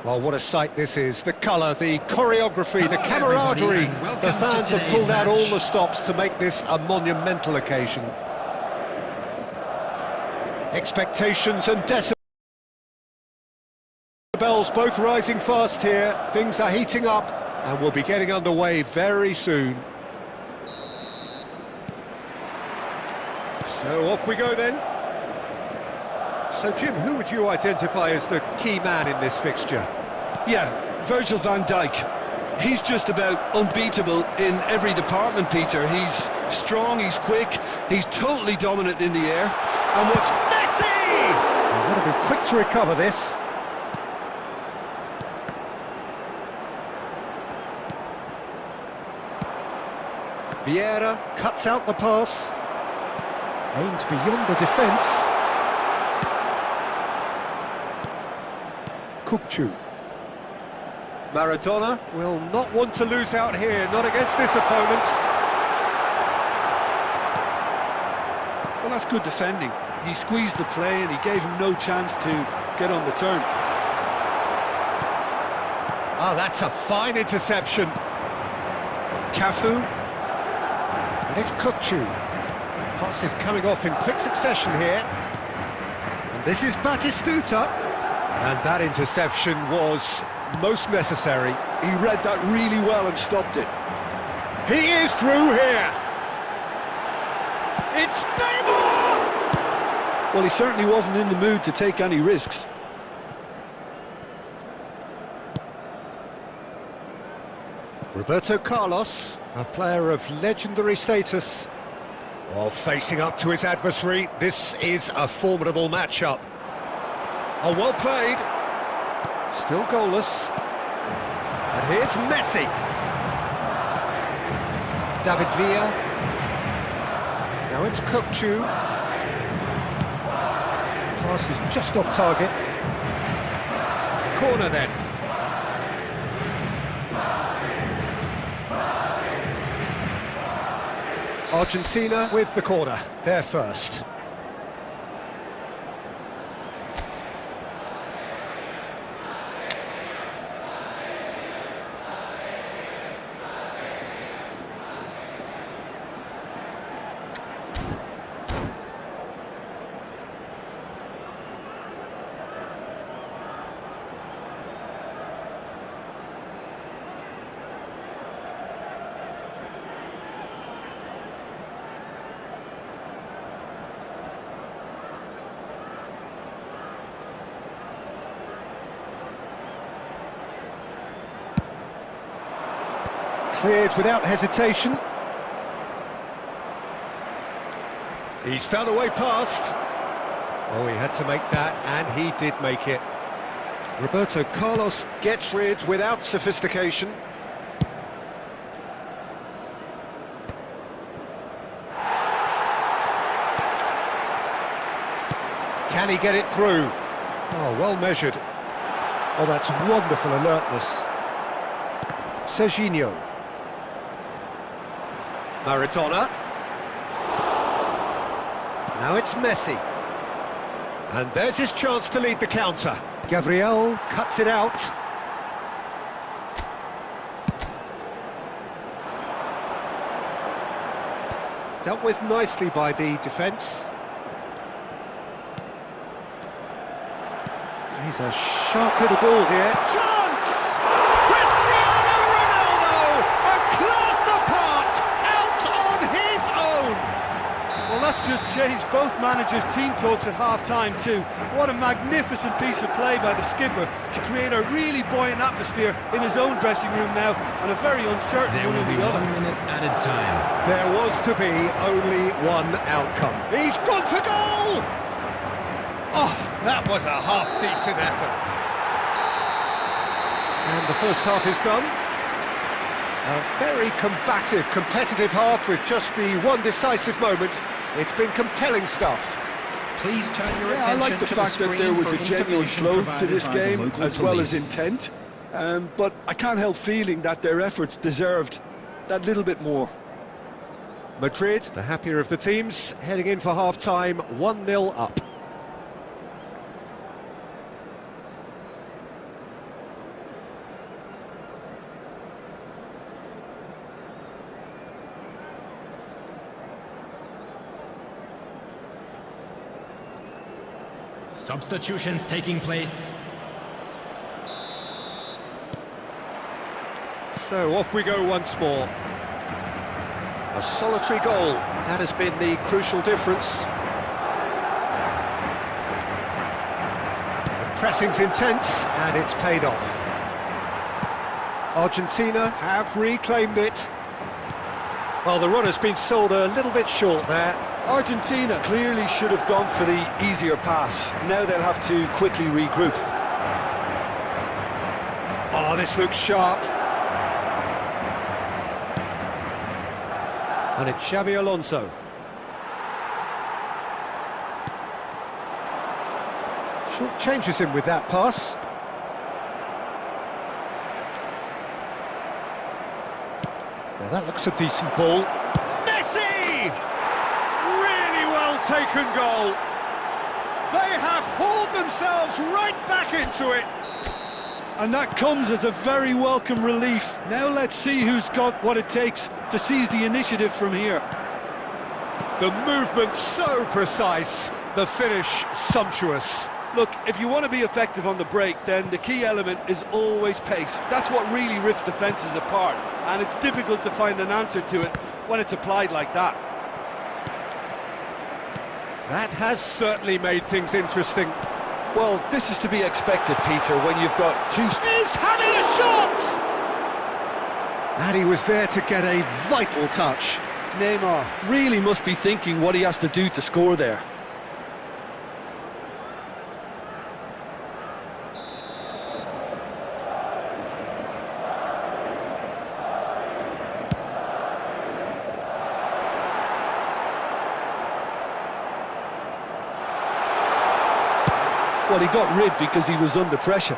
Well, what a sight this is. The colour, the choreography, the camaraderie. The fans have pulled out all the stops to make this a monumental occasion. Expectations and decibels both rising fast here. Things are heating up and we'll be getting underway very soon. So off we go then. So Jim, who would you identify as the key man in this fixture? Yeah, Virgil van Dijk. He's just about unbeatable in every department, Peter. He's strong, he's quick, he's totally dominant in the air. And what's... Messi! They've got to be quick to recover this. Vieira cuts out the pass. Aimed beyond the defence. Kupchu. Maradona will not want to lose out here, not against this opponent. Well, that's good defending. He squeezed the play and he gave him no chance to get on the turn. Oh, that's a fine interception. Cafu. And it's Kupchu. Pass is coming off in quick succession here. And this is Batistuta. And that interception was most necessary. He read that really well and stopped it. He is through here. It's Neymar! Well, he certainly wasn't in the mood to take any risks. Roberto Carlos, a player of legendary status. While facing up to his adversary, this is a formidable matchup. Oh, well played. Still goalless. And here's Messi. David Villa. Now it's Kupchu. Pass is just off target. Corner then. Argentina with the corner, they're first. Cleared without hesitation. He's found a way past. Oh, he had to make that, and he did make it. Roberto Carlos gets rid without sophistication. Can he get it through? Oh, well measured. Oh, that's wonderful alertness. Serginho. Maradona. Now it's Messi. And there's his chance to lead the counter. Gabriel cuts it out. Dealt with nicely by the defence. He's a sharp little ball here. Chance! Cristiano Ronaldo! A class apart! Out on his own! Well, that's just changed both managers' team talks at half-time too. What a magnificent piece of play by the skipper to create a really buoyant atmosphere in his own dressing room now, and a very uncertain one in the other. 1 minute added time. There was to be only one outcome. He's gone for goal! Oh, that was a half-decent effort. And the first half is done. A very combative, competitive half with just the one decisive moment. It's been compelling stuff. Please turn your Yeah, I like the fact that there was a genuine flow to this game, as well as intent. But I can't help feeling that their efforts deserved that little bit more. Madrid, the happier of the teams, heading in for half-time, 1-0 up. Substitutions taking place. So off we go once more. A solitary goal, that has been the crucial difference. The pressing's intense and it's paid off. Argentina have reclaimed it. Well, the run has been sold a little bit short there. Argentina clearly should have gone for the easier pass. Now they'll have to quickly regroup. Oh, this looks sharp. And it's Xabi Alonso. Short changes him with that pass. Now that looks a decent ball. Messi! Really well taken goal. They have hauled themselves right back into it. And that comes as a very welcome relief. Now let's see who's got what it takes to seize the initiative from here. The movement so precise, the finish sumptuous. Look, if you want to be effective on the break, then the key element is always pace. That's what really rips defences apart, and it's difficult to find an answer to it when it's applied like that. That has certainly made things interesting. Well, this is to be expected, Peter, when you've got two... He's having a shot! And he was there to get a vital touch. Neymar really must be thinking what he has to do to score there. Well, he got rid because he was under pressure.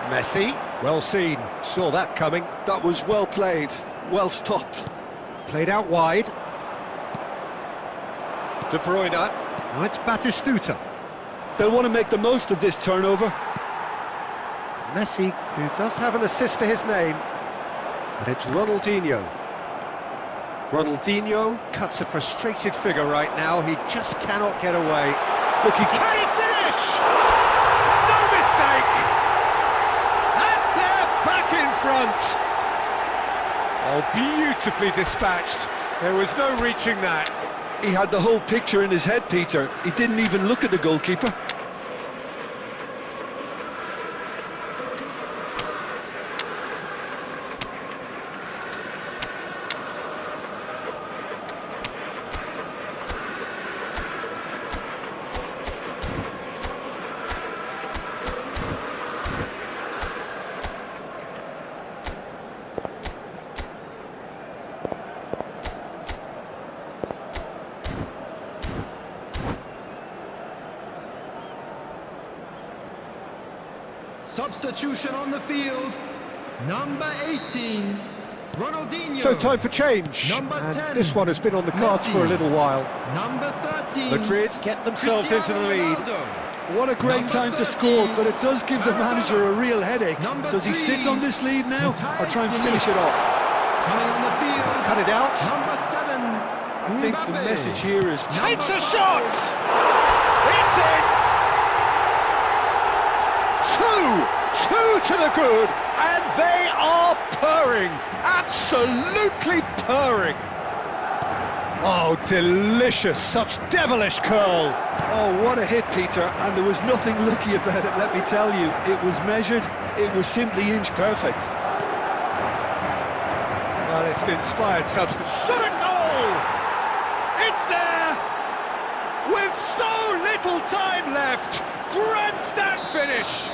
Messi, well seen, saw that coming. That was well played, well stopped. Played out wide. De Bruyne, now it's Batistuta. They'll want to make the most of this turnover. Messi, who does have an assist to his name, but it's Ronaldinho. Ronaldinho cuts a frustrated figure right now, he just cannot get away. Look, can he finish? No mistake! And they're back in front! Oh, beautifully dispatched. There was no reaching that. He had the whole picture in his head, Peter. He didn't even look at the goalkeeper. Substitution on the field. Number 18, Ronaldinho. So time for change. Number 10, and this one has been on the cards Messi. for a little while. Number 13, Madrid get themselves into the lead. Ronaldo. What a great time to score, but it does give the manager a real headache. Does he sit on this lead now, or try and finish it off? Coming on the field. Cut it out. Number 7, I think the message here is... Takes a shot! It's in! Two to the good, and they are purring, absolutely purring. Oh, delicious, such devilish curl. Oh, what a hit, Peter, and there was nothing lucky about it, let me tell you. It was measured, it was simply inch perfect. Well, it's an inspired substance. Shot a goal! It's there! With so little time left, grandstand finish.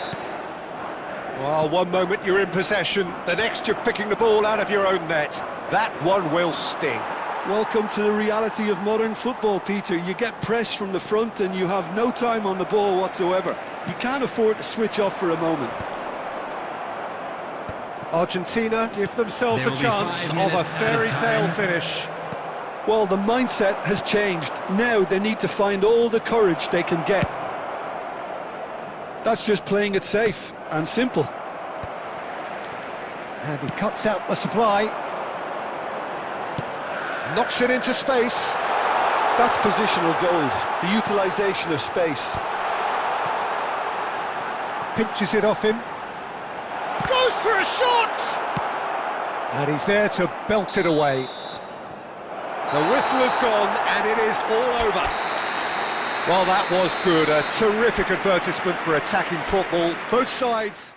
Well, one moment you're in possession, the next you're picking the ball out of your own net. That one will sting. Welcome to the reality of modern football, Peter. You get pressed from the front and you have no time on the ball whatsoever. You can't afford to switch off for a moment. Argentina give themselves a chance of a fairy tale finish. Well, the mindset has changed. Now they need to find all the courage they can get. That's just playing it safe and simple. And he cuts out the supply. Knocks it into space. That's positional goal, the utilisation of space. Pinches it off him. Goes for a shot! And he's there to belt it away. The whistle has gone and it is all over. Well, that was good. A terrific advertisement for attacking football. Both sides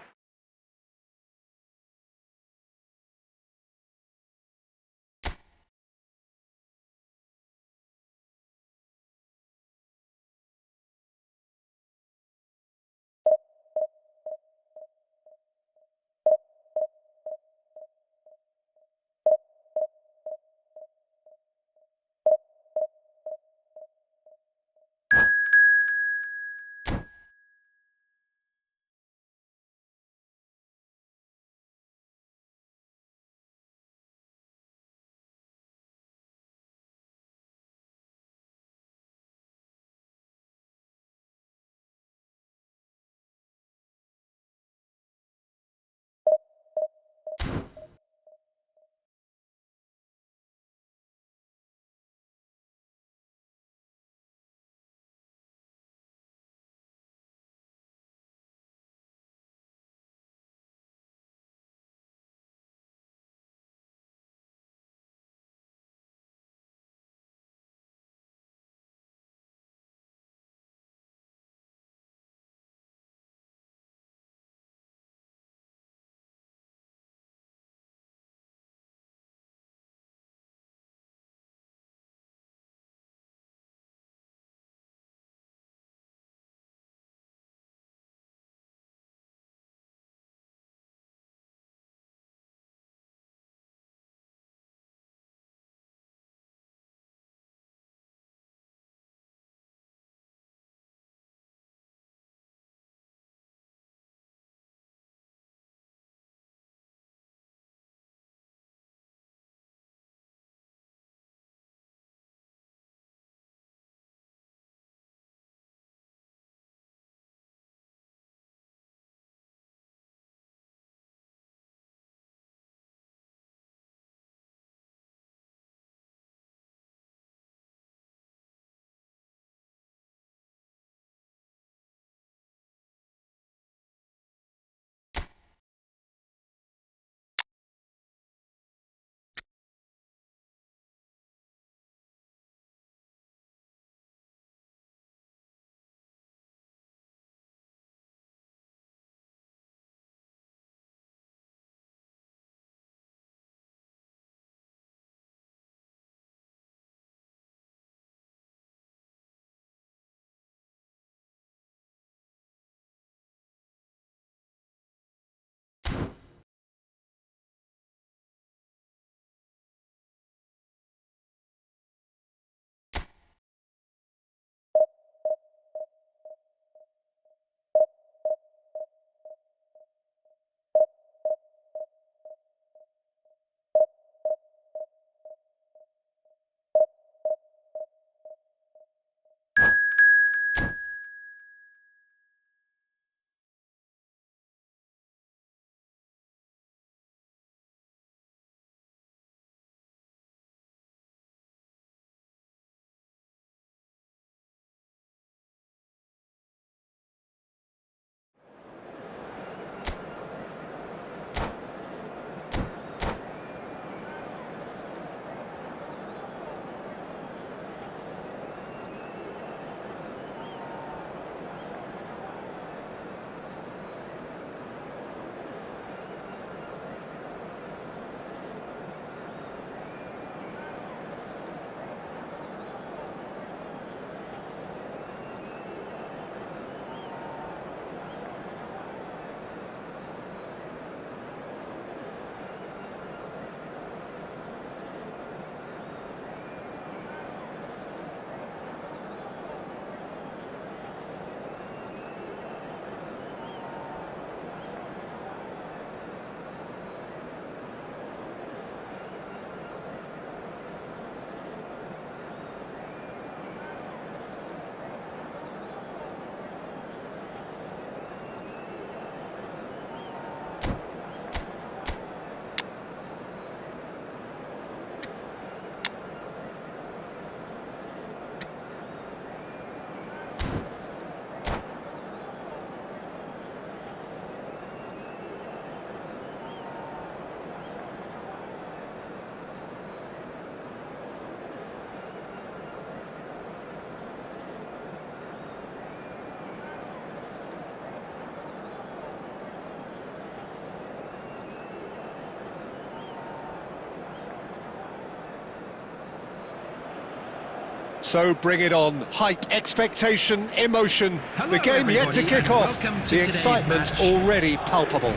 So bring it on. Hype, expectation, emotion. Hello, The game yet to everybody, kick and off. welcome to The today's excitement match. already palpable.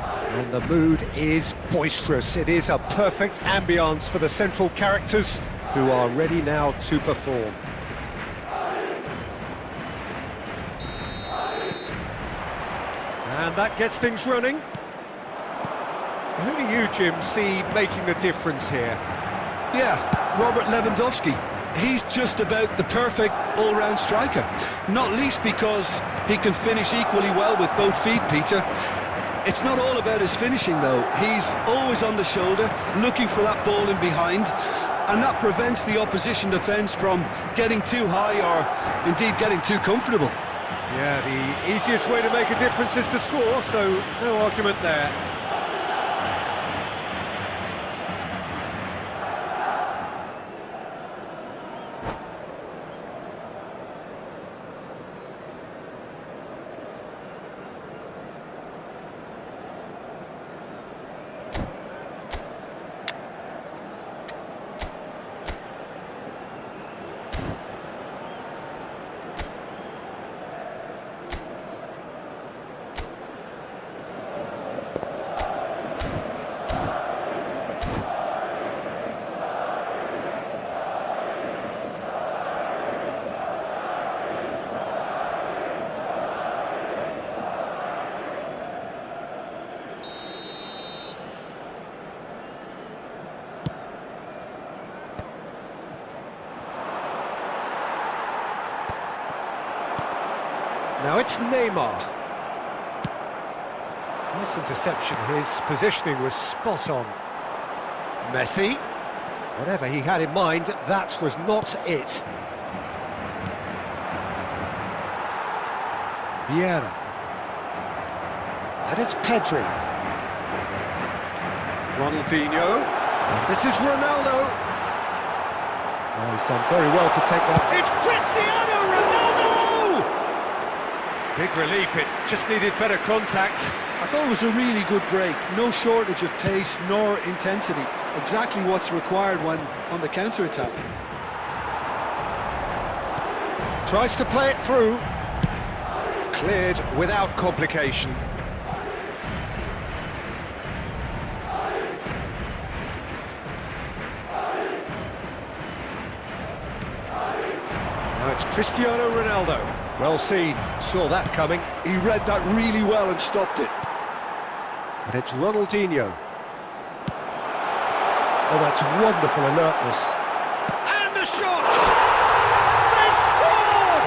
And the mood is boisterous. It is a perfect ambience for the central characters who are ready now to perform. And that gets things running. Who do you, Jim, see making the difference here? Yeah, Robert Lewandowski. He's just about the perfect all-round striker. Not least because he can finish equally well with both feet, Peter. It's not all about his finishing, though. He's always on the shoulder, looking for that ball in behind, and that prevents the opposition defence from getting too high or indeed getting too comfortable. Yeah, the easiest way to make a difference is to score, so no argument there. Now it's Neymar. Nice interception, his positioning was spot on. Messi. Whatever he had in mind, that was not it. Vieira. And it's Pedri. Ronaldinho. And this is Ronaldo. Oh, he's done very well to take that. It's Cristiano Ronaldo! Big relief, it just needed better contact. I thought it was a really good break. No shortage of pace nor intensity. Exactly what's required when on the counter-attack. Tries to play it through. Cleared without complication. Now it's Cristiano Ronaldo. Well seen, saw that coming. He read that really well and stopped it. And it's Ronaldinho. Oh, that's wonderful alertness. And the shot! They've scored!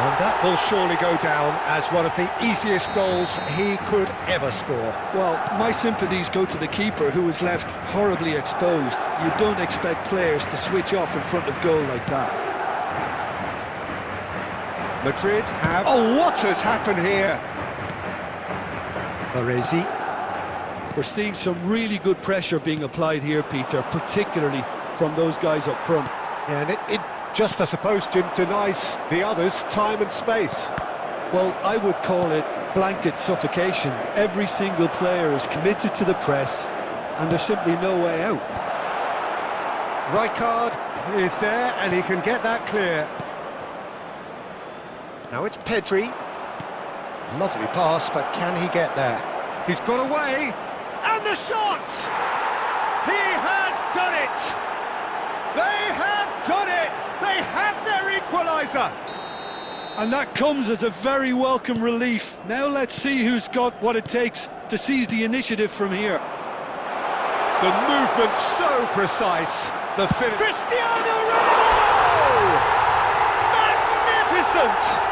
And that will surely go down as one of the easiest goals he could ever score. Well, my sympathies go to the keeper, who was left horribly exposed. You don't expect players to switch off in front of goal like that. Madrid have... Oh, what has happened here? Baresi. We're seeing some really good pressure being applied here, Peter, particularly from those guys up front. Yeah, and it just, I suppose, Jim, denies the others time and space. Well, I would call it blanket suffocation. Every single player is committed to the press, and there's simply no way out. Rijkaard is there, and he can get that clear. Now it's Pedri. Lovely pass, but can he get there? He's got away, and the shot! He has done it! They have done it! They have their equaliser! And that comes as a very welcome relief. Now let's see who's got what it takes to seize the initiative from here. The movement so precise. The finish. Cristiano Ronaldo! Magnificent!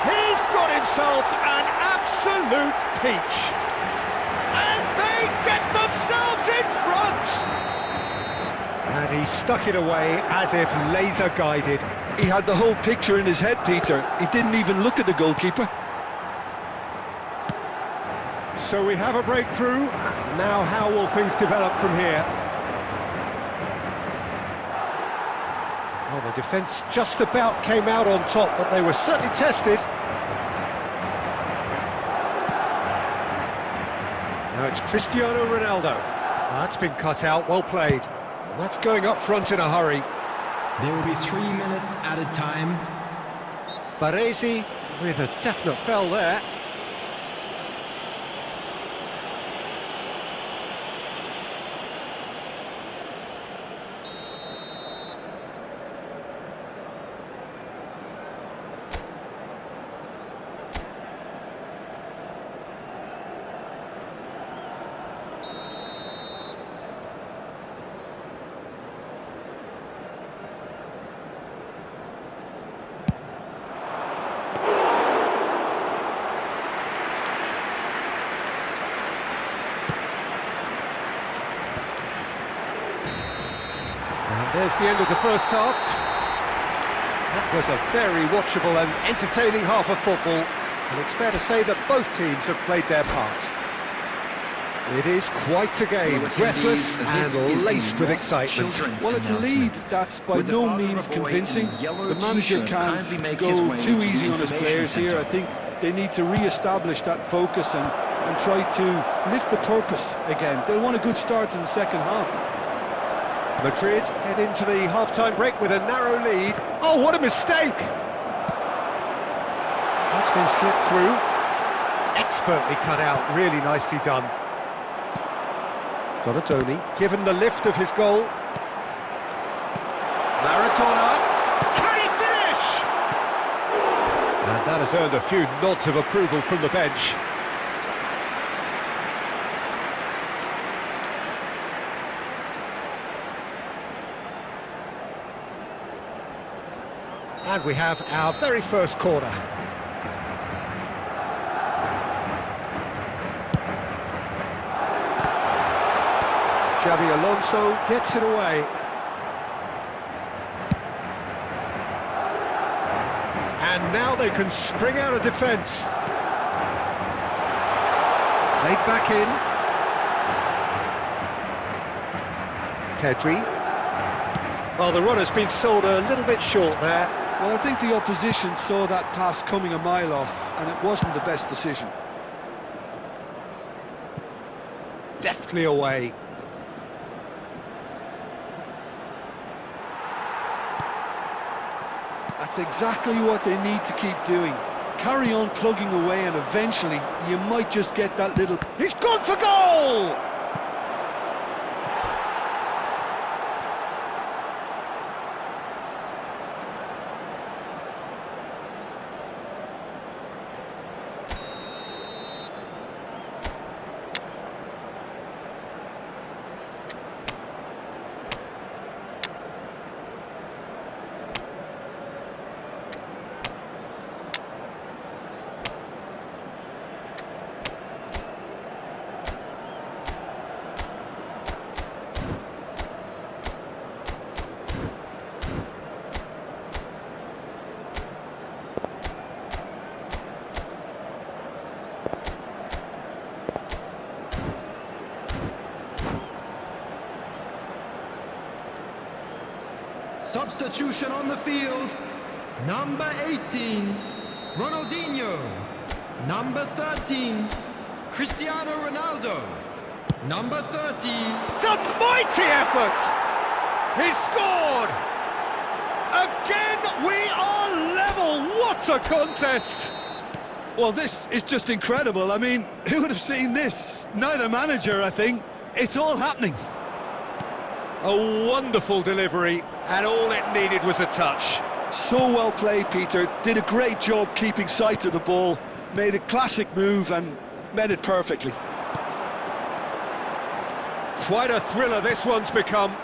He's got himself an absolute peach. And they get themselves in front! And he stuck it away as if laser guided. He had the whole picture in his head, Peter. He didn't even look at the goalkeeper. So we have a breakthrough. Now how will things develop from here? Well, the defence just about came out on top, but they were certainly tested. Now it's Cristiano Ronaldo. That's been cut out, well played. And that's going up front in a hurry. There will be 3 minutes added time. Baresi with a definite foul there. There's the end of the first half. That was a very watchable and entertaining half of football, and it's fair to say that both teams have played their part. It is quite a game, breathless and laced with excitement. Well, it's a lead that's by no means convincing. The manager can't go too easy on his players here. I think they need to re-establish that focus and try to lift the purpose again. They'll want a good start to the second half. Madrid head into the half-time break with a narrow lead. Oh, what a mistake! That's been slipped through. Expertly cut out, really nicely done. Donatoni, given the lift of his goal. Maradona, can he finish? And that has earned a few nods of approval from the bench. And we have our very first corner. Xabi Alonso gets it away. And now they can spring out of defence. Played back in. Pedri. Well, the run has been sold a little bit short there. Well, I think the opposition saw that pass coming a mile off, and it wasn't the best decision. Deftly away. That's exactly what they need to keep doing. Carry on plugging away, and eventually you might just get that little... He's gone for goal! Substitution on the field. Number 18, Ronaldinho. Number 13, Cristiano Ronaldo. Number 30. It's a mighty effort! He's scored! Again, we are level! What a contest! Well, this is just incredible. I mean, who would have seen this? Neither manager, I think. It's all happening. A wonderful delivery, and all it needed was a touch. So well played, Peter. Did a great job keeping sight of the ball. Made a classic move and met it perfectly. Quite a thriller this one's become.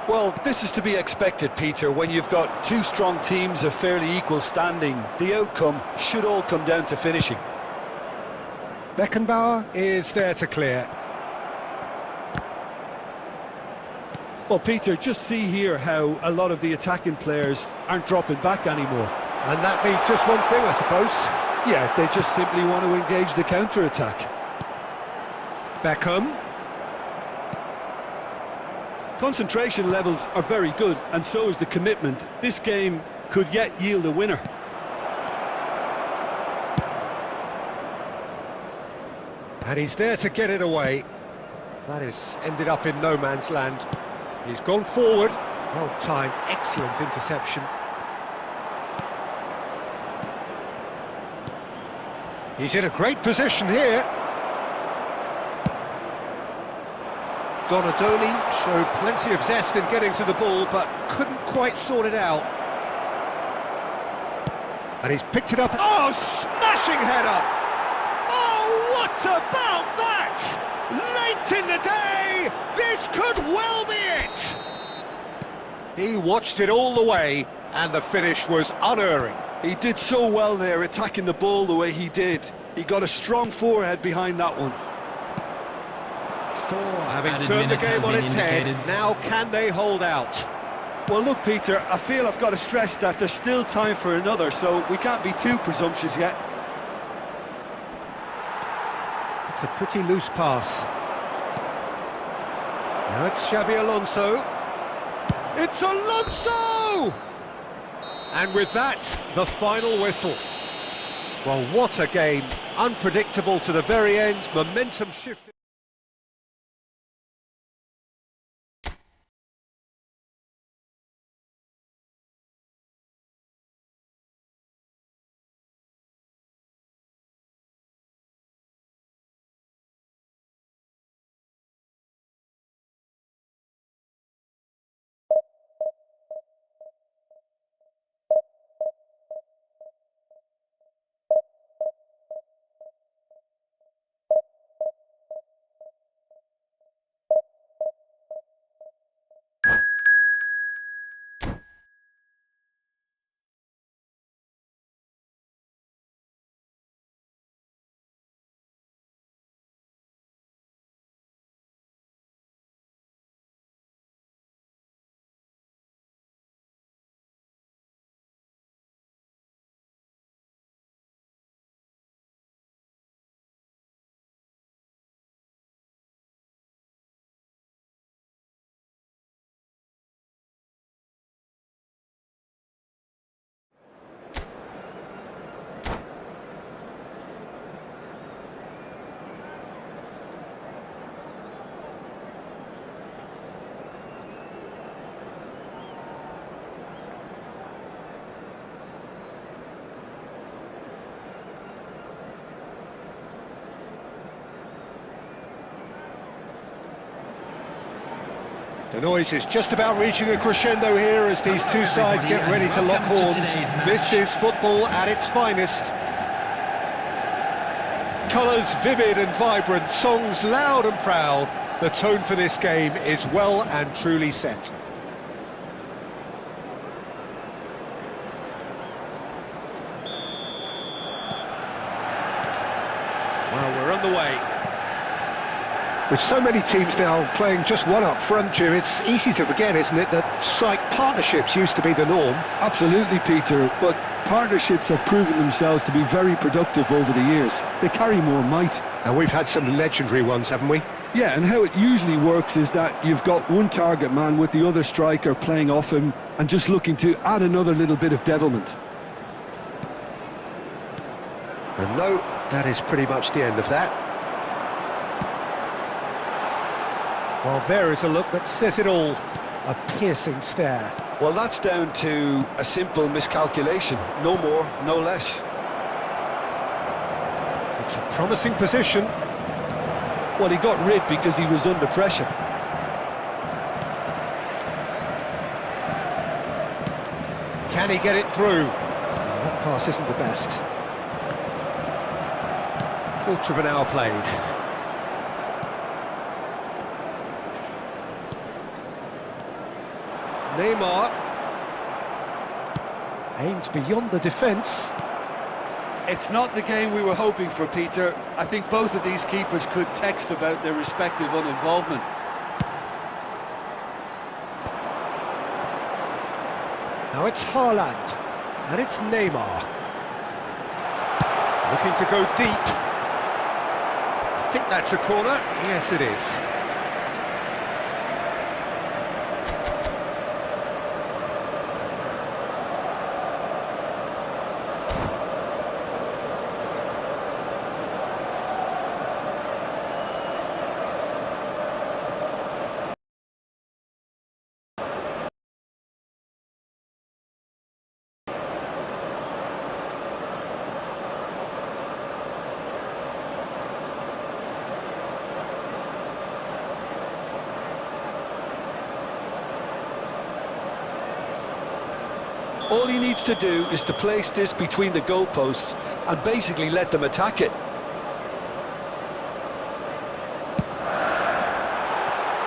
Well, this is to be expected, Peter. When you've got two strong teams of fairly equal standing, the outcome should all come down to finishing. Beckenbauer is there to clear. Well, Peter, just see here how a lot of the attacking players aren't dropping back anymore. And that means just one thing, I suppose. Yeah, they just simply want to engage the counter-attack. Beckham. Concentration levels are very good, and so is the commitment. This game could yet yield a winner. And he's there to get it away. That is ended up in no man's land. He's gone forward. Well timed, excellent interception. He's in a great position here. Donadoni showed plenty of zest in getting to the ball, but couldn't quite sort it out. And he's picked it up. Oh, smashing header! Oh, what about that? Late in the day, this could well be it! He watched it all the way, and the finish was unerring. He did so well there, attacking the ball the way he did. He got a strong forehead behind that one. Having turned the game on its head, now can they hold out? Well, look, Peter, I feel I've got to stress that there's still time for another, so we can't be too presumptuous yet. It's a pretty loose pass. Now it's Xabi Alonso. It's Alonso! And with that, the final whistle. Well, what a game. Unpredictable to the very end, momentum shifted. The noise is just about reaching a crescendo here as these two sides get ready to lock horns. This is football at its finest. Colours vivid and vibrant, songs loud and proud. The tone for this game is well and truly set. Well, we're on the way. With so many teams now playing just one up front, Jim, it's easy to forget, isn't it, that strike partnerships used to be the norm? Absolutely, Peter, but partnerships have proven themselves to be very productive over the years. They carry more might. And we've had some legendary ones, haven't we? Yeah, and how it usually works is that you've got one target man with the other striker playing off him and just looking to add another little bit of devilment. And no, that is pretty much the end of that. Well, there is a look that says it all. A piercing stare. Well, that's down to a simple miscalculation. No more, no less. It's a promising position. Well, he got rid because he was under pressure. Can he get it through? Well, that pass isn't the best. Quarter of an hour played. Neymar aimed beyond the defence. It's not the game we were hoping for, Peter. I think both of these keepers could text about their respective uninvolvement. Now it's Haaland, and it's Neymar. Looking to go deep. I think that's a corner. Yes, it is. All he needs to do is to place this between the goalposts and basically let them attack it.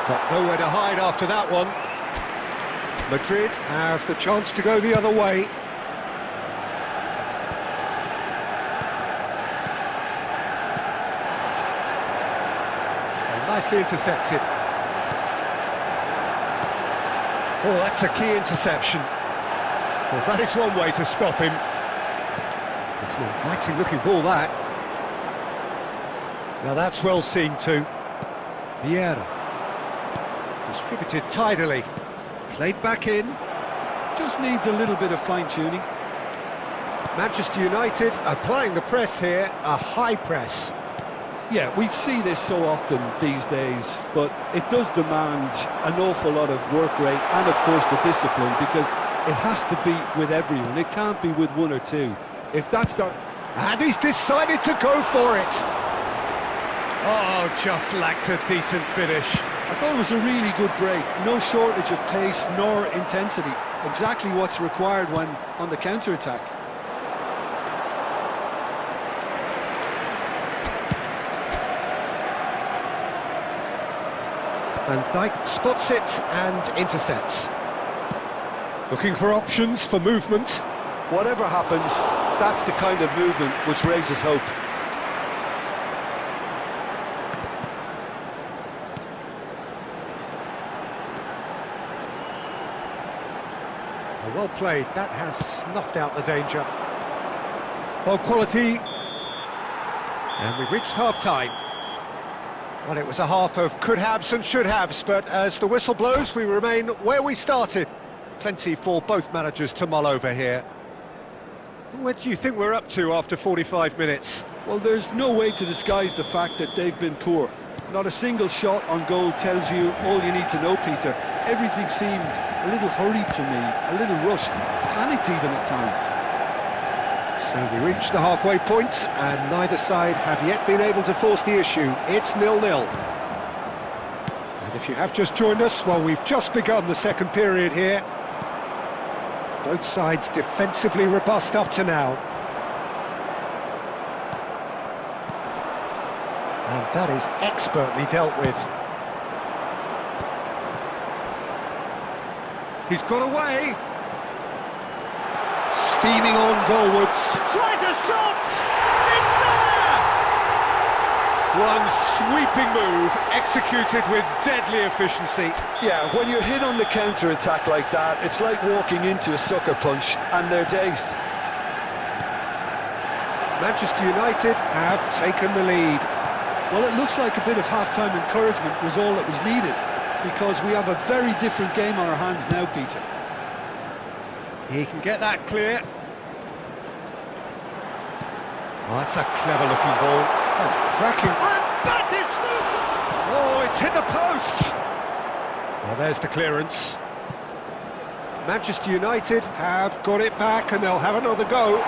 Got nowhere to hide after that one. Madrid have the chance to go the other way. Nicely intercepted. Oh, that's a key interception. Well, that is one way to stop him. It's an inviting looking ball, that. Now that's well seen too. Vieira. Distributed tidily. Played back in. Just needs a little bit of fine-tuning. Manchester United applying the press here, a high press. Yeah, we see this so often these days, but it does demand an awful lot of work rate and, of course, the discipline, because it has to be with everyone. It can't be with one or two. If that's the... And he's decided to go for it. Oh, just lacked a decent finish. I thought it was a really good break. No shortage of pace nor intensity. Exactly what's required when on the counter-attack. Van Dijk spots it and intercepts. Looking for options for movement. Whatever happens, that's the kind of movement which raises hope. Well played, that has snuffed out the danger. Ball quality. And we've reached half-time. Well, it was a half of could-haves and should-haves, but as the whistle blows, we remain where we started. Plenty for both managers to mull over here. What do you think we're up to after 45 minutes? Well, there's no way to disguise the fact that they've been poor. Not a single shot on goal tells you all you need to know, Peter. Everything seems a little hurried to me, a little rushed, panicked even at times. So we reached the halfway point, and neither side have yet been able to force the issue. It's 0-0. And if you have just joined us, well, we've just begun the second period here. Both sides defensively robust up to now. And that is expertly dealt with. He's got away. Steaming on goalwards. Tries a shot! It's there! One sweeping move, executed with deadly efficiency. Yeah, when you're hit on the counter-attack like that, it's like walking into a sucker punch, and they're dazed. Manchester United have taken the lead. Well, it looks like a bit of half-time encouragement was all that was needed, because we have a very different game on our hands now, Peter. He can get that clear. Oh, that's a clever-looking ball. Oh, cracking. And that is not... Oh, it's hit the post. Well, there's the clearance. Manchester United have got it back, and they'll have another go.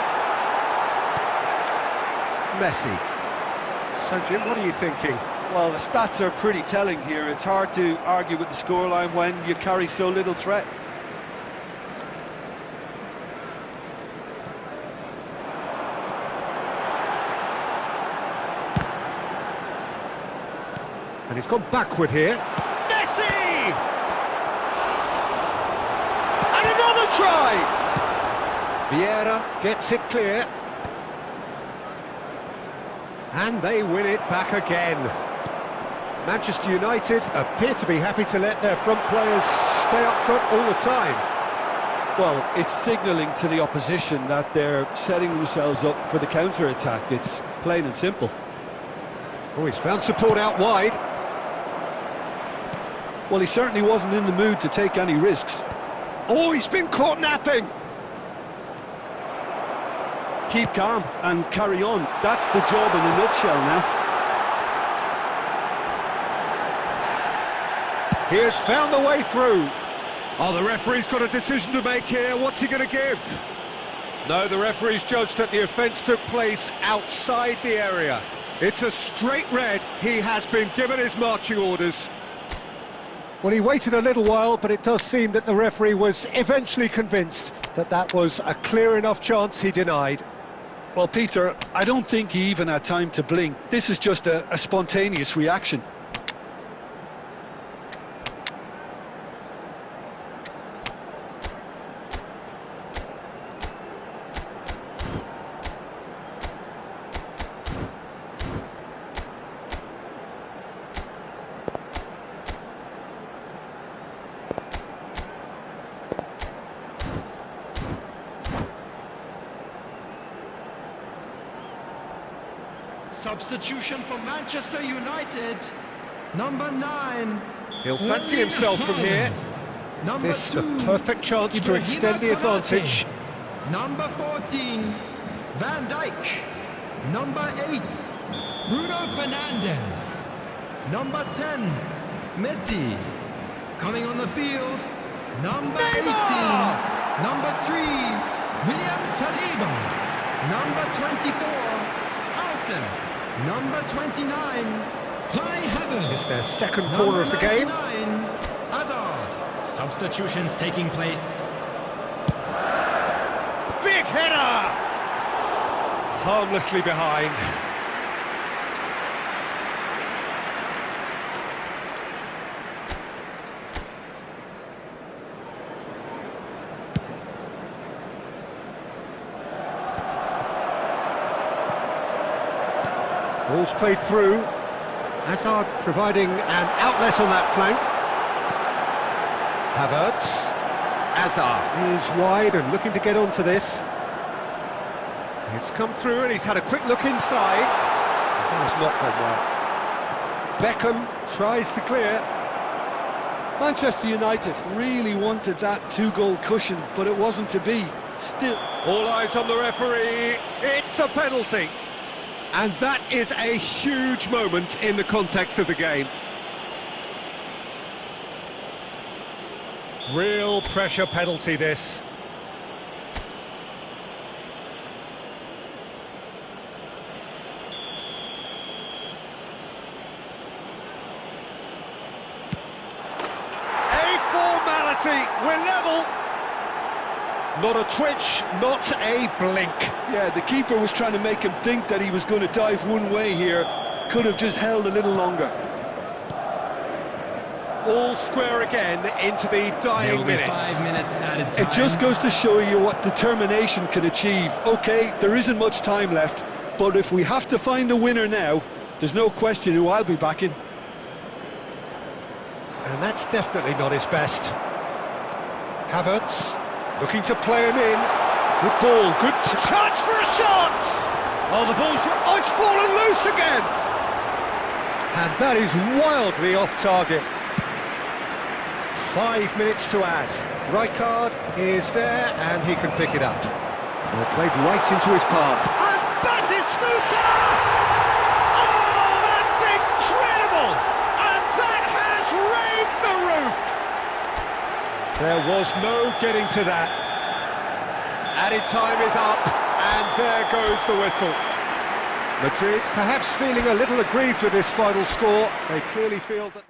Messi. So, Jim, what are you thinking? Well, the stats are pretty telling here. It's hard to argue with the scoreline when you carry so little threat. And he's gone backward here. Messi! And another try! Vieira gets it clear. And they win it back again. Manchester United appear to be happy to let their front players stay up front all the time. Well, it's signalling to the opposition that they're setting themselves up for the counter-attack. It's plain and simple. Oh, he's found support out wide. Well, he certainly wasn't in the mood to take any risks. Oh, he's been caught napping. Keep calm and carry on. That's the job in a nutshell now. He has found the way through. Oh, the referee's got a decision to make here. What's he going to give? No, the referee's judged that the offence took place outside the area. It's a straight red. He has been given his marching orders. Well, he waited a little while, but it does seem that the referee was eventually convinced. that that was a clear enough chance he denied. Well, Peter, I don't think he even had time to blink. This is just a spontaneous reaction. Substitution for Manchester United. Number 9. He'll fancy himself from here. Number This the 2, perfect chance to extend the advantage. Number 14, Van Dijk. Number 8, Bruno Fernandes. Number 10, Messi. Coming on the field, number 18, number 3, Williams Saliba. Number 24, Alsen. Number 29, Kai Havertz. It's their second corner of the game. Hazard. Substitutions taking place. Big header! Harmlessly behind. Ball's played through. Hazard providing an outlet on that flank. Havertz. Hazard is wide and looking to get onto this. It's come through and he's had a quick look inside. It's not gone well. Beckham tries to clear. Manchester United really wanted that two-goal cushion, but it wasn't to be. Still. All eyes on the referee. It's a penalty. And that is a huge moment in the context of the game. Real pressure penalty, this. A formality, we're level. Not a twitch, not a blink. Yeah, the keeper was trying to make him think that he was going to dive one way here. Could have just held a little longer. All square again into the dying minutes. 5 minutes added time. It just goes to show you what determination can achieve. Okay, there isn't much time left, but if we have to find a winner now, there's no question who I'll be backing. And that's definitely not his best. Havertz looking to play him in. Good ball, good chance for a shot! Oh, the ball's... Oh, it's fallen loose again! And that is wildly off target. 5 minutes to add. Rijkaard is there and he can pick it up. Well, played right into his path. And Batistuta! Oh, that's incredible! And that has raised the roof! There was no getting to that. Added time is up, and there goes the whistle. Madrid perhaps feeling a little aggrieved with this final score. They clearly feel that...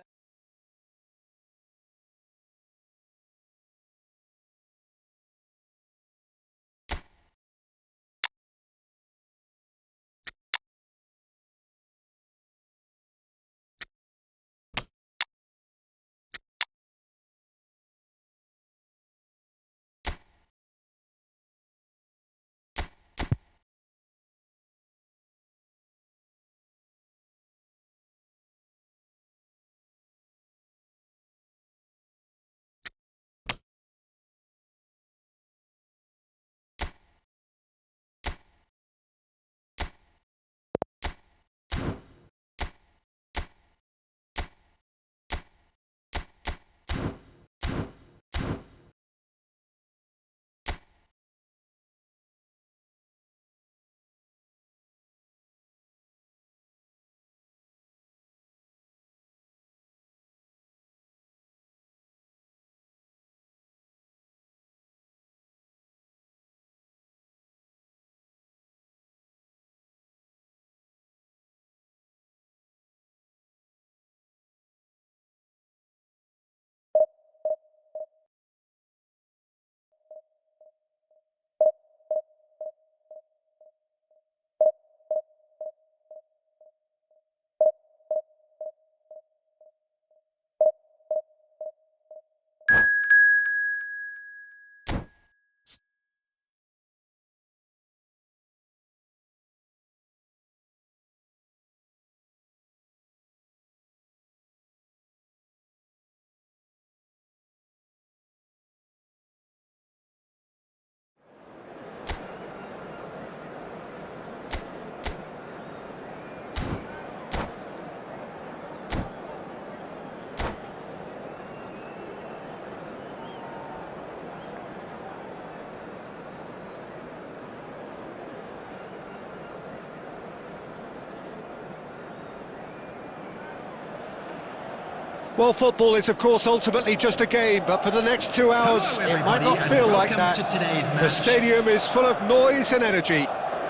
Well, football is, of course, ultimately just a game, but for the next 2 hours, Hello, it might not everybody, feel and like welcome that. to today's The match. stadium is full of noise and energy.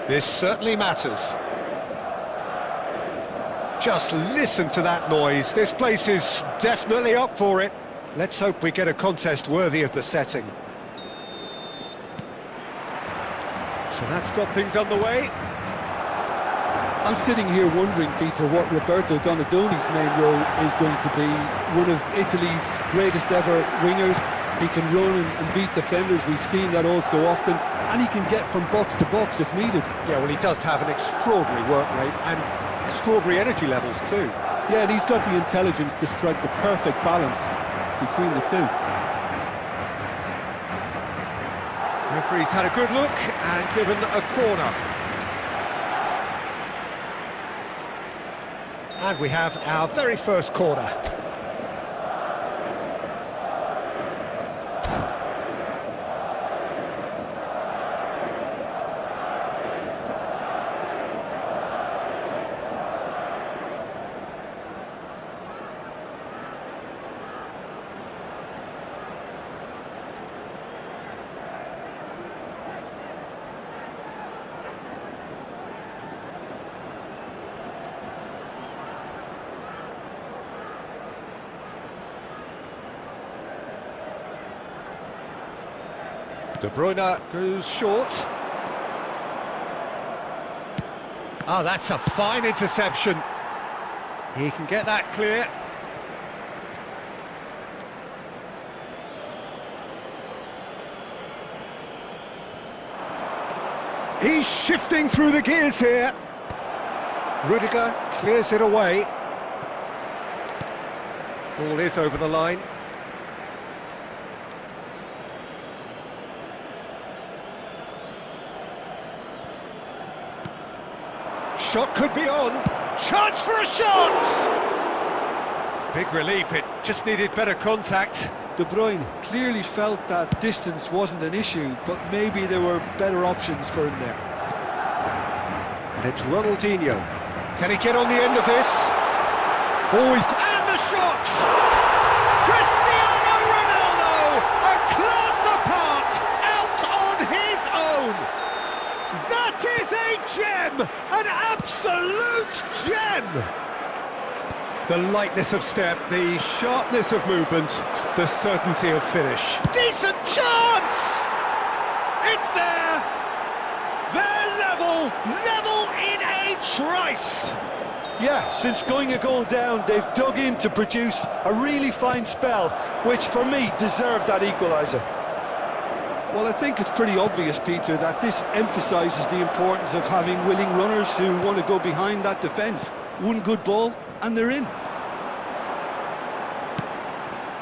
This certainly matters. Just listen to that noise. This place is definitely up for it. Let's hope we get a contest worthy of the setting. So that's got things underway. I'm sitting here wondering, Peter, what Roberto Donadoni's main role is going to be. One of Italy's greatest ever wingers. He can run and beat defenders. We've seen that all so often. And he can get from box to box if needed. Yeah, well, he does have an extraordinary work rate and extraordinary energy levels too. Yeah, and he's got the intelligence to strike the perfect balance between the two. Referee's had a good look and given a corner. And we have our very first corner. De Bruyne goes short. Oh, that's a fine interception. He can get that clear. He's shifting through the gears here. Rudiger clears it away. Ball is over the line. Shot could be on. Chance for a shot! Big relief, it just needed better contact. De Bruyne clearly felt that distance wasn't an issue, but maybe there were better options for him there. And it's Ronaldinho. Can he get on the end of this? Oh, he's... And the shot! Cristiano Ronaldo! A class apart! Out on his own! That is a gem! An absolute gem! The lightness of step, the sharpness of movement, the certainty of finish. Decent chance! It's there! They're level in a trice! Yeah, since going a goal down, they've dug in to produce a really fine spell, which for me deserved that equaliser. Well, I think it's pretty obvious, Peter, that this emphasises the importance of having willing runners who want to go behind that defence. One good ball, and they're in.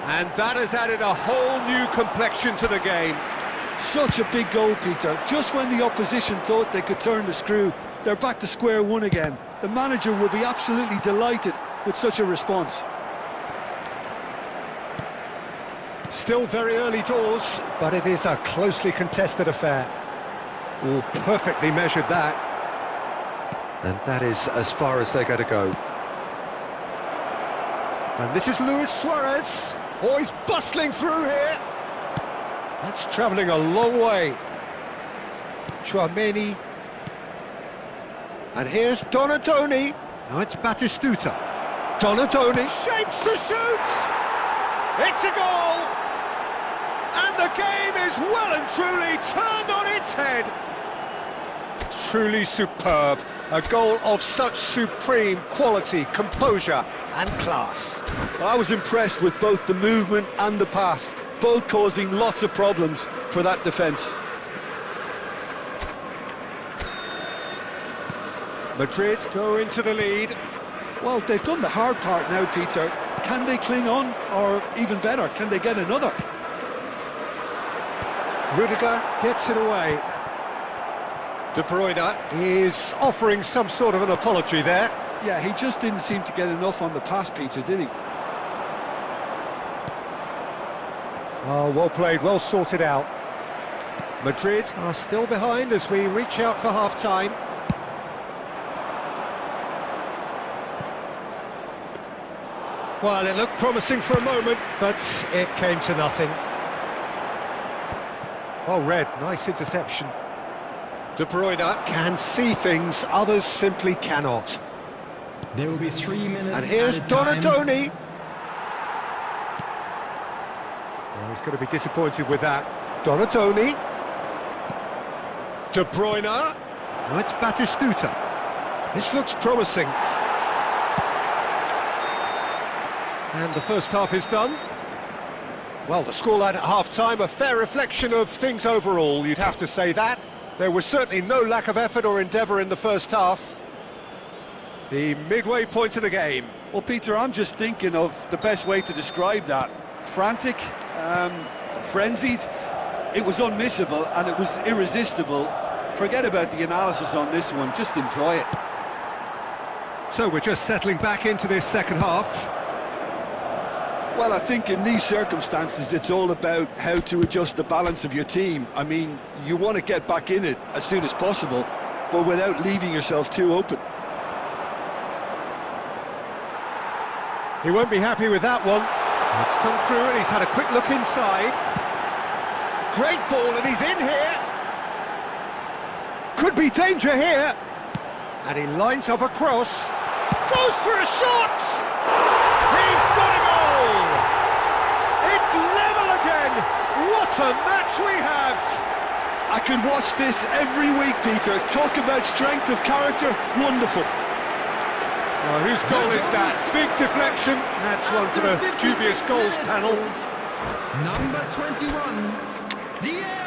And that has added a whole new complexion to the game. Such a big goal, Peter. Just when the opposition thought they could turn the screw, they're back to square one again. The manager will be absolutely delighted with such a response. Still very early doors, but it is a closely contested affair. Oh, perfectly measured that. And that is as far as they're going to go. And this is Luis Suarez. Oh, he's bustling through here. That's travelling a long way. Chouameni. And here's Donadoni. Now it's Batistuta. Donadoni shapes to shoot. It's a goal. And the game is well and truly turned on its head. Truly superb. A goal of such supreme quality, composure and class. Well, I was impressed with both the movement and the pass, both causing lots of problems for that defence. Madrid go into the lead. Well, they've done the hard part now, Peter. Can they cling on, or even better, can they get another? Rudiger gets it away. De Bruyne is offering some sort of an apology there. Yeah, he just didn't seem to get enough on the pass, Peter, did he? Oh, well played, well sorted out. Madrid are still behind as we reach out for half-time. Well, it looked promising for a moment, but it came to nothing. Oh, Red, nice interception. De Bruyne can see things others simply cannot. There will be 3 minutes. And here's Donatoni. Well, he's going to be disappointed with that. Donatoni. De Bruyne. Now it's Batistuta. This looks promising. And the first half is done. Well, the scoreline at half-time, a fair reflection of things overall, you'd have to say that. There was certainly no lack of effort or endeavour in the first half. The midway point of the game. Well, Peter, I'm just thinking of the best way to describe that. Frantic, frenzied. It was unmissable and it was irresistible. Forget about the analysis on this one, just enjoy it. So we're just settling back into this second half. Well, I think in these circumstances, it's all about how to adjust the balance of your team. I mean, you want to get back in it as soon as possible, but without leaving yourself too open. He won't be happy with that one. It's come through and he's had a quick look inside. Great ball and he's in here. Could be danger here. And he lines up a cross. Goes for a shot! He's got a goal! It's level again! What a match we have! I could watch this every week, Peter. Talk about strength of character, wonderful. Well, whose goal is that? Big deflection. That's one for the dubious goals panel. Number 21, Vieira.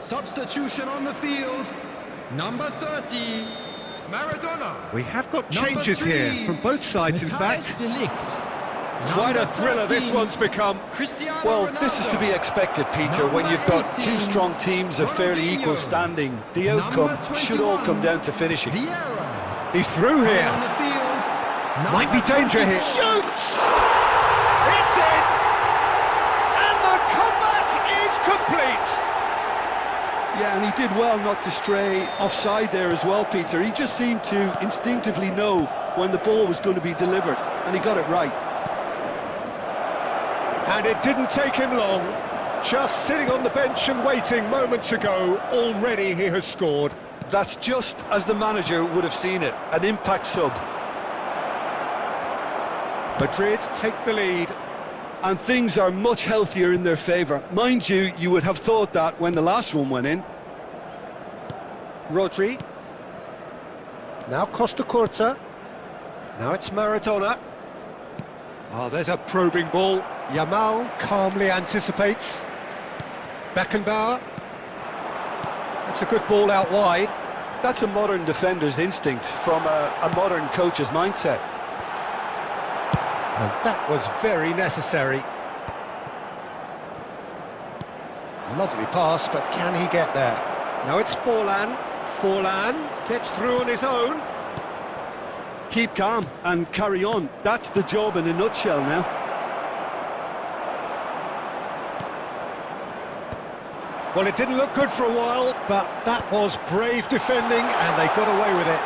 Substitution on the field, number 30, Maradona. We have got changes here from both sides, in fact. Quite a thriller this one's become. Well, this is to be expected, Peter, when you've got two strong teams of fairly equal standing. The outcome should all come down to finishing. He's through here. Might be danger here. Shoots! It's in! And the comeback is complete! Yeah, and he did well not to stray offside there as well, Peter. He just seemed to instinctively know when the ball was going to be delivered, and he got it right. And it didn't take him long. Just sitting on the bench and waiting moments ago, already he has scored. That's just as the manager would have seen it, an impact sub. Madrid take the lead. And things are much healthier in their favour. Mind you, you would have thought that when the last one went in. Rodri. Now Costa Curta. Now it's Maradona. Oh, there's a probing ball. Yamal calmly anticipates. Beckenbauer. That's a good ball out wide. That's a modern defender's instinct from a modern coach's mindset. And that was very necessary. Lovely pass, but can he get there? Now it's Forlan. Forlan gets through on his own. Keep calm and carry on. That's the job in a nutshell now. Well, it didn't look good for a while, but that was brave defending, and they got away with it.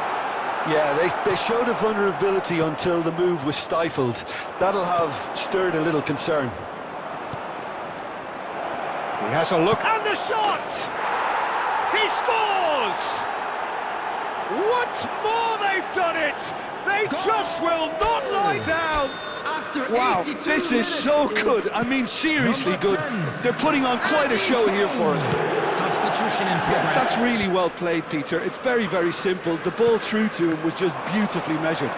Yeah, they showed a vulnerability until the move was stifled. That'll have stirred a little concern. He has a look, and the shot! He scores! Once more they've done it! They just will not lie down! Wow, this is so good. I mean, seriously good. They're putting on quite a show here for us. Substitution in progress. Yeah, that's really well played, Peter. It's very, very simple. The ball through to him was just beautifully measured.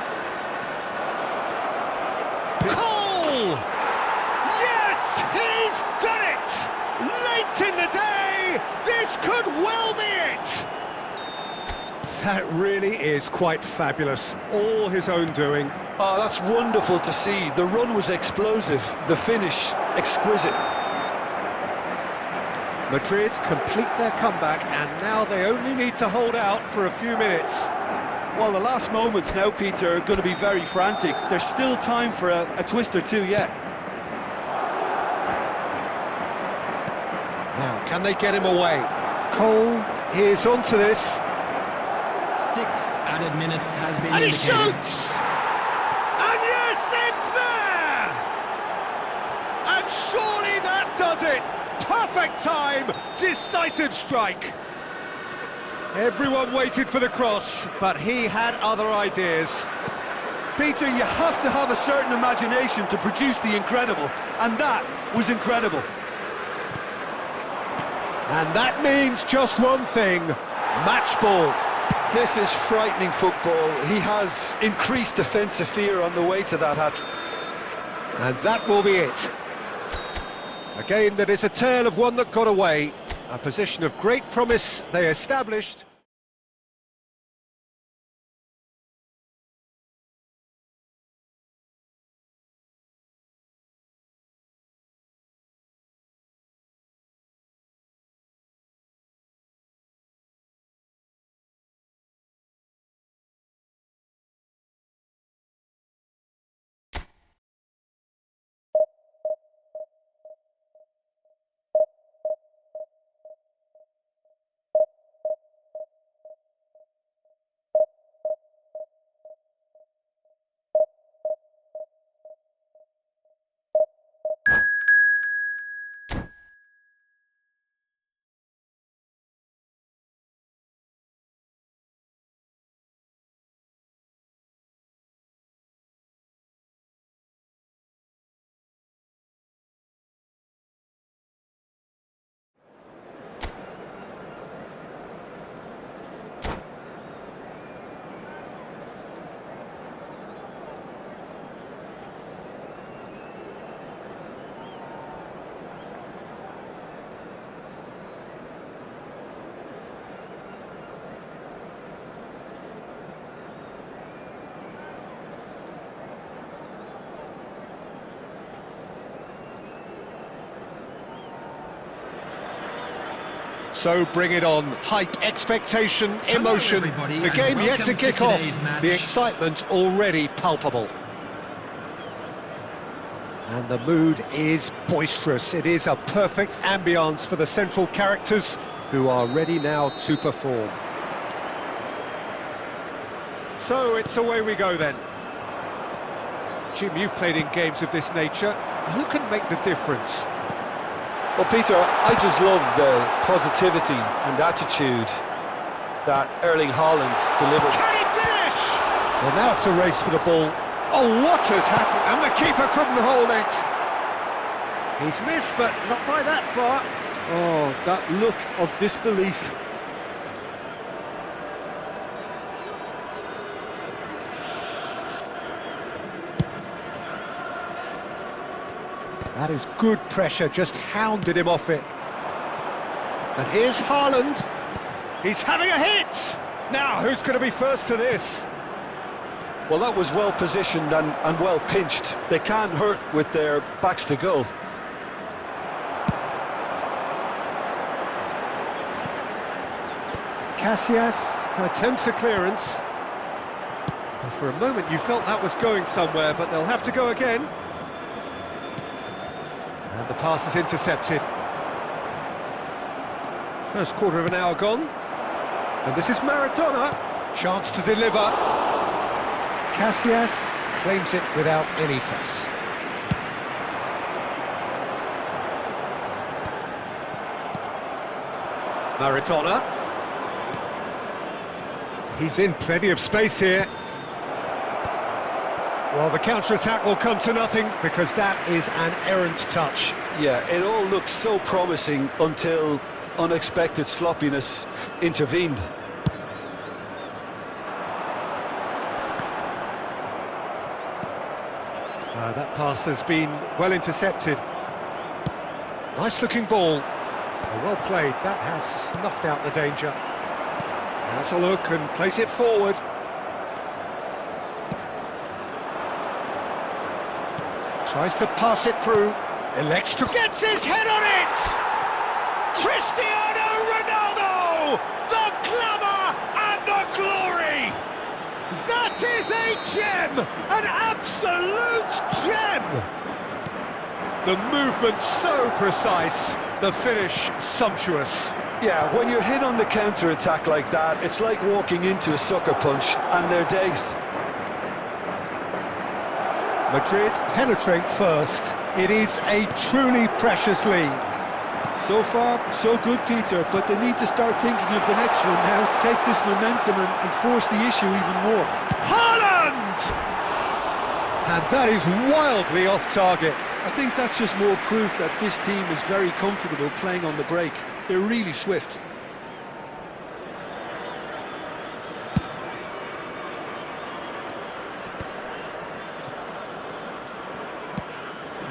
That really is quite fabulous. All his own doing. Oh, that's wonderful to see. The run was explosive, the finish exquisite. Madrid complete their comeback, and now they only need to hold out for a few minutes. Well, the last moments now, Peter, are going to be very frantic. There's still time for a twist or two yet. Now, can they get him away? Cole is onto this. 6 added minutes has been And he indicated. shoots! And yes, it's there! And surely that does it! Perfect time, decisive strike. Everyone waited for the cross, but he had other ideas. Peter, you have to have a certain imagination to produce the incredible, and that was incredible. And that means just one thing, match ball. This is frightening football. He has increased defensive fear on the way to that hat. And that will be it. A game that is a tale of one that got away. A position of great promise they established. So bring it on. Hype, expectation, emotion. everybody, The and game yet to welcome to kick off. today's match. The excitement already palpable. And the mood is boisterous. It is a perfect ambience for the central characters who are ready now to perform. So it's away we go then. Jim, you've played in games of this nature. Who can make the difference? Well, Peter, I just love the positivity and attitude that Erling Haaland delivered. Can he finish? Well, now it's a race for the ball. Oh, what has happened? And the keeper couldn't hold it. He's missed, but not by that far. Oh, that look of disbelief. That is good pressure, just hounded him off it. And here's Haaland. He's having a hit! Now, who's going to be first to this? Well, that was well positioned and well pinched. They can't hurt with their backs to goal. Casillas attempts a clearance. And for a moment you felt that was going somewhere, but they'll have to go again. And the pass is intercepted. First quarter of an hour gone. And this is Maradona. Chance to deliver. Casillas claims it without any fuss. Maradona. He's in plenty of space here. Well, the counter-attack will come to nothing because that is an errant touch. Yeah, it all looked so promising until unexpected sloppiness intervened. That pass has been well intercepted. Nice looking ball. Well played, that has snuffed out the danger. And Has a look and plays it forward. Tries to pass it through. Elects to... Gets his head on it! Cristiano Ronaldo! The glamour and the glory! That is a gem! An absolute gem! The movement so precise, the finish sumptuous. Yeah, when you're hit on the counter-attack like that, it's like walking into a sucker punch, and they're dazed. Madrid penetrate first. It is a truly precious lead. So far, so good, Peter, but they need to start thinking of the next one now. Take this momentum and force the issue even more. Haaland! And that is wildly off target. I think that's just more proof that this team is very comfortable playing on the break. They're really swift.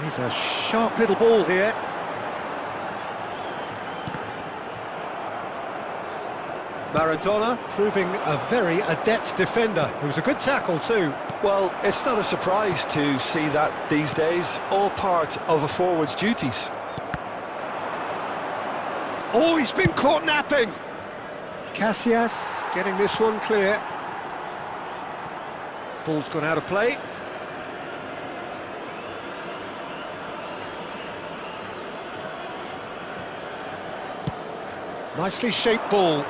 He's a sharp little ball here. Maradona proving a very adept defender. It was a good tackle too. Well, it's not a surprise to see that these days, all part of a forward's duties. Oh, he's been caught napping. Casillas getting this one clear. Ball's gone out of play. Nicely shaped ball.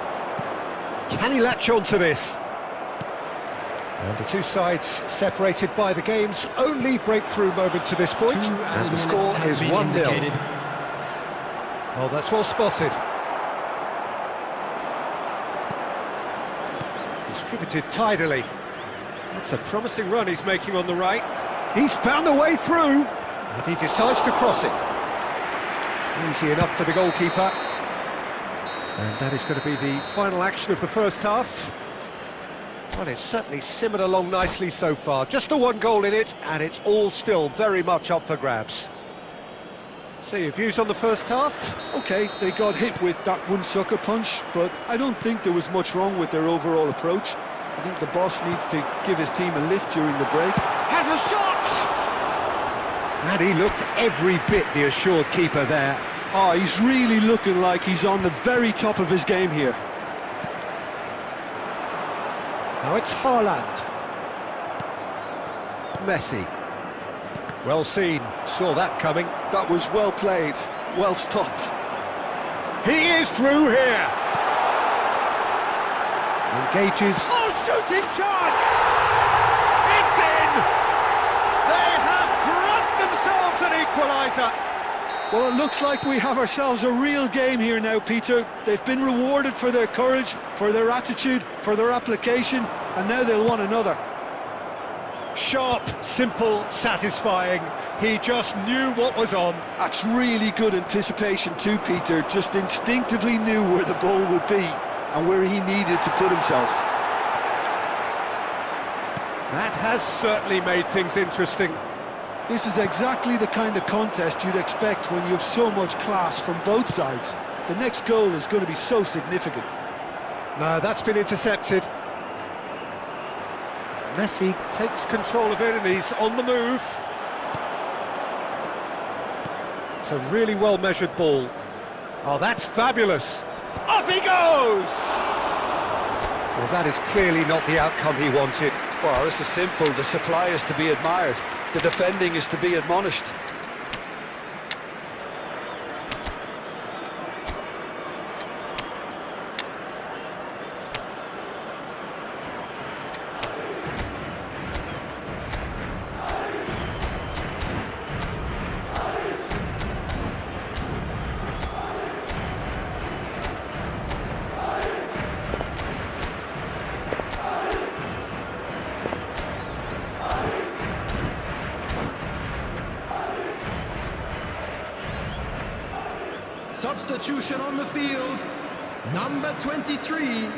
Can he latch on to this? And the two sides separated by the game's only breakthrough moment to this point. And the score is 1-0. Oh, that's well spotted. Distributed tidily. That's a promising run he's making on the right. He's found a way through. And he decides to cross it. Easy enough for the goalkeeper. And that is going to be the final action of the first half. Well, it's certainly simmered along nicely so far. Just the one goal in it, and it's all still very much up for grabs. So, your views on the first half? Okay, they got hit with that one sucker punch, but I don't think there was much wrong with their overall approach. I think the boss needs to give his team a lift during the break. Has a shot! And he looked every bit the assured keeper there. Oh, he's really looking like he's on the very top of his game here. Now it's Haaland. Messi. Well seen, saw that coming. That was well played, well stopped. He is through here. Engages. Oh, shooting chance! It's in! They have grabbed themselves an equaliser. Well, it looks like we have ourselves a real game here now, Peter. They've been rewarded for their courage, for their attitude, for their application, and now they'll want another. Sharp, simple, satisfying. He just knew what was on. That's really good anticipation too, Peter. Just instinctively knew where the ball would be and where he needed to put himself. That has certainly made things interesting. This is exactly the kind of contest you'd expect when you have so much class from both sides. The next goal is going to be so significant. No, that's been intercepted. Messi takes control of it and he's on the move. It's a really well-measured ball. Oh, that's fabulous. Up he goes! Well, that is clearly not the outcome he wanted. Well, this is simple. The supply is to be admired. The defending is to be admonished. Substitution on the field, number 23.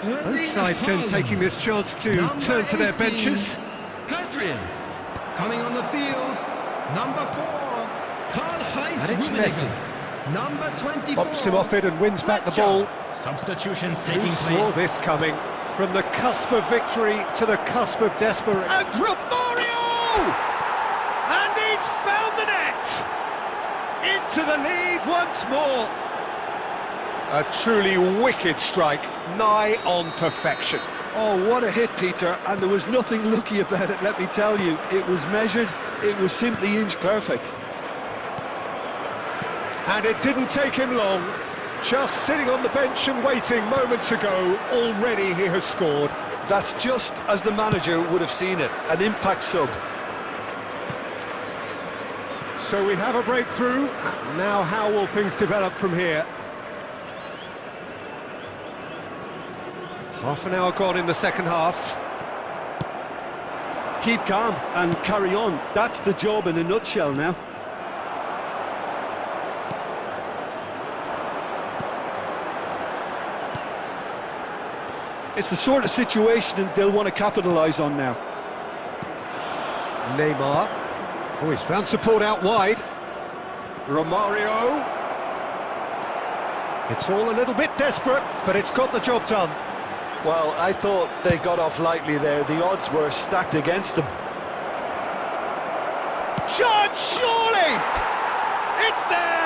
Both sides then taking this chance to turn to their benches. Hadrian, coming on the field, number 4, Karl-Heinz And it's Rummenigge. Messi. Number 24. Bumps him off it and wins back the ball. Substitutions taking Who place. saw this coming? From the cusp of victory to the cusp of desperation. And Romario! And he's found the net! Into the lead once more. A truly wicked strike, nigh on perfection. Oh, what a hit, Peter, and there was nothing lucky about it, let me tell you. It was measured, it was simply inch perfect. And it didn't take him long. Just sitting on the bench and waiting moments ago, already he has scored. That's just as the manager would have seen it, an impact sub. So we have a breakthrough. Now how will things develop from here? Half an hour gone in the second half. Keep calm and carry on. That's the job in a nutshell now. It's the sort of situation they'll want to capitalise on now. Neymar. Oh, he's found support out wide. Romario. It's all a little bit desperate, but it's got the job done. Well, I thought they got off lightly there. The odds were stacked against them. Shot, surely! It's there!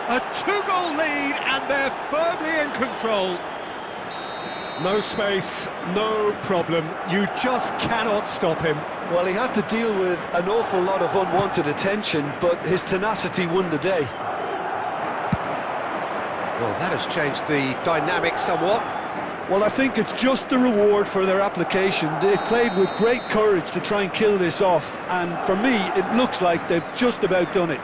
A two-goal lead, and they're firmly in control. No space, no problem. You just cannot stop him. Well, he had to deal with an awful lot of unwanted attention, but his tenacity won the day. Well, that has changed the dynamic somewhat. Well, I think it's just the reward for their application. They've played with great courage to try and kill this off, and for me, it looks like they've just about done it.